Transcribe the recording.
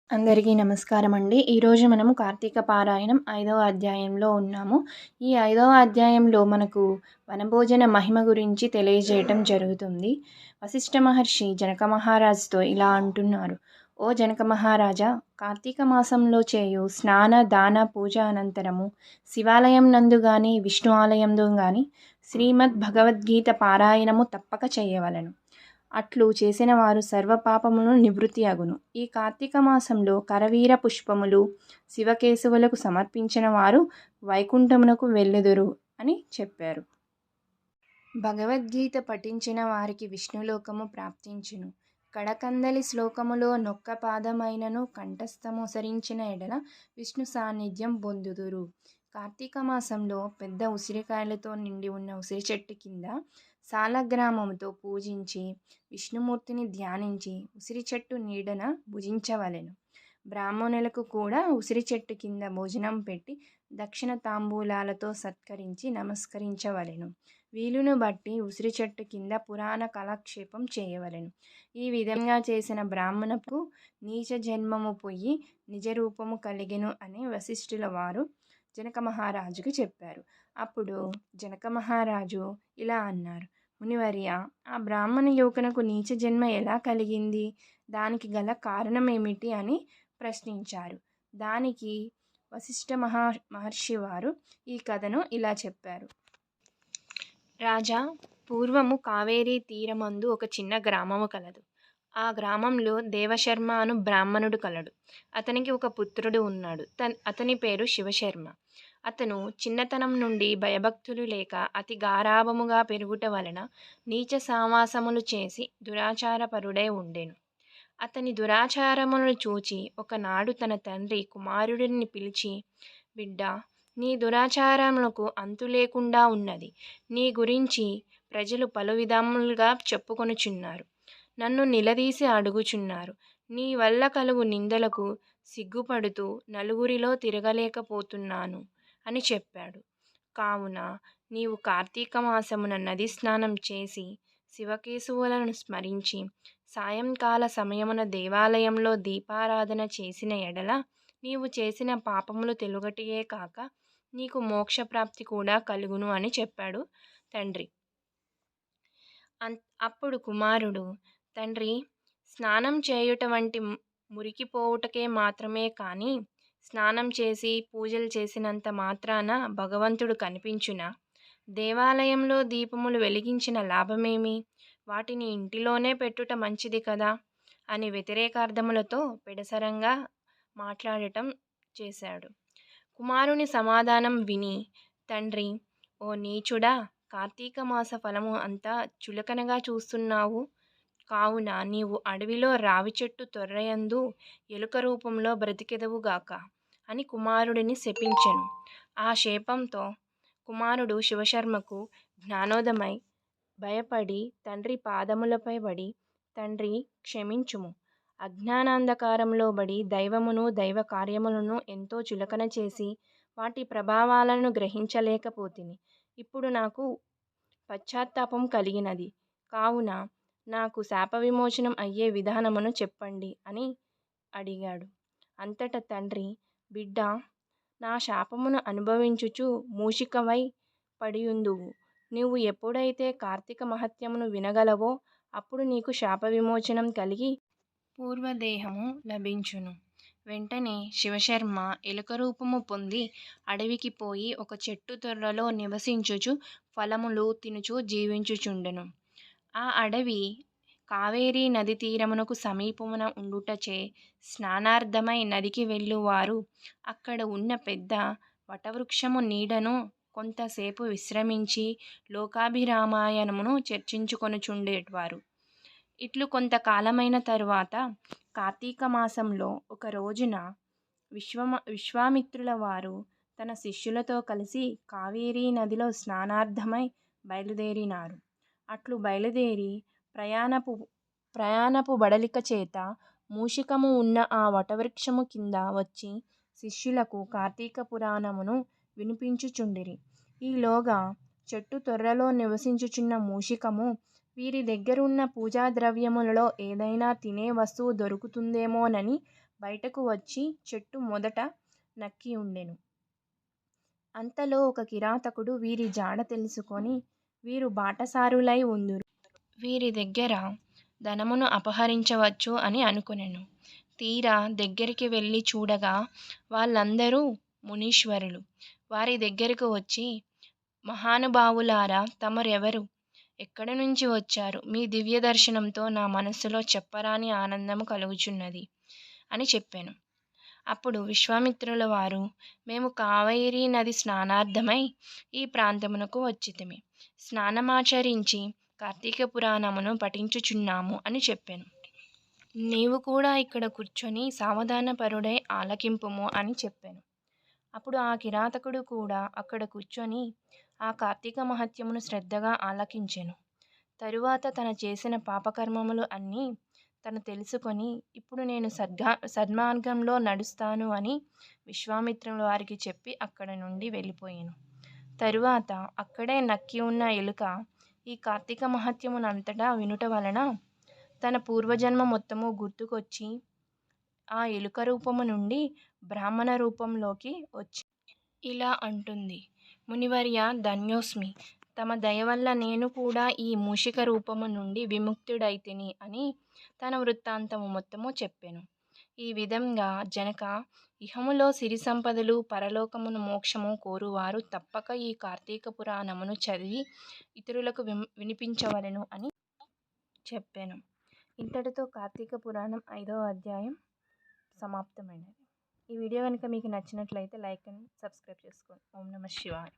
అందరికీ నమస్కారం అండి. ఈరోజు మనము కార్తీక పారాయణం 5వ అధ్యాయంలో ఉన్నాము. ఈ 5వ అధ్యాయంలో మనకు వనభోజన మహిమ గురించి తెలియజేయటం జరుగుతుంది. వశిష్ఠ మహర్షి జనక మహారాజుతో ఇలా అంటున్నారు. ఓ జనక మహారాజా, కార్తీక మాసంలో చేయు స్నాన దాన పూజ అనంతరము శివాలయం నందు గాని విష్ణు ఆలయంలో గాని శ్రీమద్ భగవద్గీత పారాయణము తప్పక చేయవలెను. అట్లు చేసిన వారు సర్వ పాపములను నివృత్తి అగును. ఈ కార్తీక మాసంలో కరవీర పుష్పములు శివకేశవులకు సమర్పించిన వారు వైకుంఠమునకు వెళ్ళుదురు అని చెప్పారు. భగవద్గీత పఠించిన వారికి విష్ణులోకము ప్రాప్తించును. కడకందలి శ్లోకములో నొక్క పాదమైనను కంఠస్థమొసరించిన ఎడల విష్ణు సాన్నిధ్యం పొందుదురు. కార్తీక మాసంలో పెద్ద ఉసిరికాయలతో నిండి ఉన్న ఉసిరి చెట్టు కింద సాలగ్రామముతో పూజించి విష్ణుమూర్తిని ధ్యానించి ఉసిరి చెట్టు నీడన భుజించవలెను. బ్రాహ్మణులకు కూడా ఉసిరి చెట్టు కింద భోజనం పెట్టి దక్షిణ తాంబూలాలతో సత్కరించి నమస్కరించవలెను. వీలును బట్టి ఉసిరి చెట్టు కింద పురాణ కాలక్షేపం చేయవలెను. ఈ విధంగా చేసిన బ్రాహ్మణకు నీచ జన్మము పోయి నిజరూపము కలిగెను అని వశిష్ఠుల వారు జనక మహారాజుకు చెప్పారు. అప్పుడు జనక మహారాజు ఇలా అన్నారు. మునివర్య, ఆ బ్రాహ్మణ యువకునకు నీచ జన్మ ఎలా కలిగింది? దానికి గల కారణమేమిటి అని ప్రశ్నించారు. దానికి వశిష్ఠ మహర్షి వారు ఈ కథను ఇలా చెప్పారు. రాజా, పూర్వము కావేరీ తీరమందు ఒక చిన్న గ్రామము కలదు. ఆ గ్రామంలో దేవశర్మ అను బ్రాహ్మణుడు కలడు. అతనికి ఒక పుత్రుడు ఉన్నాడు. అతని పేరు శివశర్మ. అతను చిన్నతనం నుండి భయభక్తులు లేక అతి గారాభముగా పెరుగుట వలన నీచ సావాసములు చేసి దురాచారపరుడై ఉండెను. అతని దురాచారములను చూచి ఒకనాడు తన తండ్రి కుమారుడిని పిలిచి, బిడ్డా, నీ దురాచారములకు అంతు లేకుండా ఉన్నది. నీ గురించి ప్రజలు పలు విధములుగా చెప్పుకొనుచున్నారు. నన్ను నిలదీసి అడుగుచున్నారు. నీ వల్ల కలుగు నిందలకు సిగ్గుపడుతూ నలుగురిలో తిరగలేకపోతున్నాను అని చెప్పాడు. కావున నీవు కార్తీక మాసమున నది స్నానం చేసి శివకేశవులను స్మరించి సాయంకాల సమయమున దేవాలయంలో దీపారాధన చేసిన ఎడల నీవు చేసిన పాపములు తెలుగటియే కాక నీకు మోక్షప్రాప్తి కూడా కలుగును అని చెప్పాడు తండ్రి. అప్పుడు కుమారుడు, తండ్రి, స్నానం చేయుట వంటి మురికిపోవుటకే మాత్రమే కానీ స్నానం చేసి పూజలు చేసినంత మాత్రాన భగవంతుడు కనిపించునా? దేవాలయంలో దీపములు వెలిగించిన లాభమేమి? వాటిని ఇంటిలోనే పెట్టుట మంచిది కదా అని వ్యతిరేకార్థములతో పెడసరంగా మాట్లాడటం చేశాడు. కుమారుని సమాధానం విని తండ్రి, ఓ నీచుడా, కార్తీక మాస ఫలము అంతా చులకనగా చూస్తున్నావు. కావున నీవు అడవిలో రావి చెట్టు తొర్రయందు ఎలుక రూపంలో బ్రతికెదవుగాక అని కుమారుడిని శపించెను. ఆ శాపంతో కుమారుడు శివశర్మకు జ్ఞానోదయమై భయపడి తండ్రి పాదములపై పడి, తండ్రి, క్షమించుము. అజ్ఞానాంధకారంలో పడి దైవమును దైవ కార్యములను ఎంతో చులకన చేసి వాటి ప్రభావాలను గ్రహించలేకపోతిని. ఇప్పుడు నాకు పశ్చాత్తాపం కలిగినది. కావున నాకు శాప విమోచనం అయ్యే విధానమును చెప్పండి అని అడిగాడు. అంతట తండ్రి, బిడ్డా, నా శాపమును అనుభవించుచు మూషికవై పడియుందువు. నీవు ఎప్పుడైతే కార్తీక మహత్యమును వినగలవో అప్పుడు నీకు శాప విమోచనం కలిగి పూర్వదేహము లభించును. వెంటనే శివశర్మ ఎలుక రూపము పొంది అడవికి పోయి ఒక చెట్టు తొర్రలో నివసించుచు ఫలములు తినుచు జీవించుచుండెను. ఆ అడవి కావేరీ నది తీరమునకు సమీపమున ఉండుటచే స్నానార్థమై నదికి వెళ్ళువారు అక్కడ ఉన్న పెద్ద వటవృక్షము నీడను కొంతసేపు విశ్రమించి లోకాభిరామాయణమును చర్చించుకొనుచుండేవారు. ఇట్లు కొంతకాలమైన తరువాత కార్తీక మాసంలో ఒక రోజున విశ్వామిత్రుల వారు తన శిష్యులతో కలిసి కావేరీ నదిలో స్నానార్థమై బయలుదేరినారు. అట్లు బయలుదేరి ప్రయాణపు బడలిక చేత మూషికము ఉన్న ఆ వటవృక్షము కింద వచ్చి శిష్యులకు కార్తీక పురాణమును వినిపించుచుండిరి. ఈలోగా చెట్టు తొర్రలో నివసించుచున్న మూషికము వీరి దగ్గరున్న పూజా ద్రవ్యములలో ఏదైనా తినే వస్తువు దొరుకుతుందేమోనని బయటకు వచ్చి చెట్టు మొదట నక్కి ఉండెను. అంతలో ఒక కిరాతకుడు వీరి జాడ తెలుసుకొని, వీరు బాటసారులై ఉందురు, వీరి దగ్గర ధనమును అపహరించవచ్చు అని అనుకొనెను. తీరా దగ్గరికి వెళ్ళి చూడగా వాళ్ళందరూ మునీశ్వరులు. వారి దగ్గరకు వచ్చి, మహానుభావులారా, తమరెవరు? ఎక్కడి నుంచి వచ్చారు? మీ దివ్య దర్శనంతో నా మనస్సులో చెప్పరాని ఆనందము కలుగుచున్నది అని చెప్పాను. అప్పుడు విశ్వామిత్రుల వారు, మేము కావేరీ నది స్నానార్థమై ఈ ప్రాంతమునకు వచ్చితిమి. స్నానమాచరించి కార్తీక పురాణమును పఠించుచున్నాము అని చెప్పాను. నీవు కూడా ఇక్కడ కూర్చొని సావధానపరుడై ఆలకింపుము అని చెప్పాను. అప్పుడు ఆ కిరాతకుడు కూడా అక్కడ కూర్చొని ఆ కార్తీక మహత్యమును శ్రద్ధగా ఆలకించెను. తరువాత తన చేసిన పాపకర్మములు అన్నీ తను తెలుసుకొని, ఇప్పుడు నేను సన్మార్గంలో నడుస్తాను అని విశ్వామిత్రుల వారికి చెప్పి అక్కడ నుండి వెళ్ళిపోయాను. తరువాత అక్కడే నక్కి ఉన్న ఎలుక ఈ కార్తీక మహత్యమునంతటా వినుట వలన తన పూర్వజన్మ మొత్తము గుర్తుకొచ్చి ఆ ఎలుక రూపము నుండి బ్రాహ్మణ రూపంలోకి వచ్చి ఇలా అంటుంది: మునివర్య, ధన్యోస్మి. తమ దయ వల్ల నేను కూడా ఈ మూషిక రూపము నుండి విముక్తుడైతిని అని తన వృత్తాంతము మొత్తము చెప్పెను. ఈ విధంగా జనక, ఇహములో సిరి సంపదలు, పరలోకమును మోక్షము కోరువారు తప్పక ఈ కార్తీక పురాణమును చదివి ఇతరులకు వినిపించవలెను అని చెప్పాను. ఇంతటితో కార్తీక పురాణం 5వ అధ్యాయం సమాప్తమైనది. ఈ వీడియో కనుక మీకు నచ్చినట్లయితే లైక్ అండ్ సబ్స్క్రైబ్ చేసుకోండి. ఓం నమః శివాయ.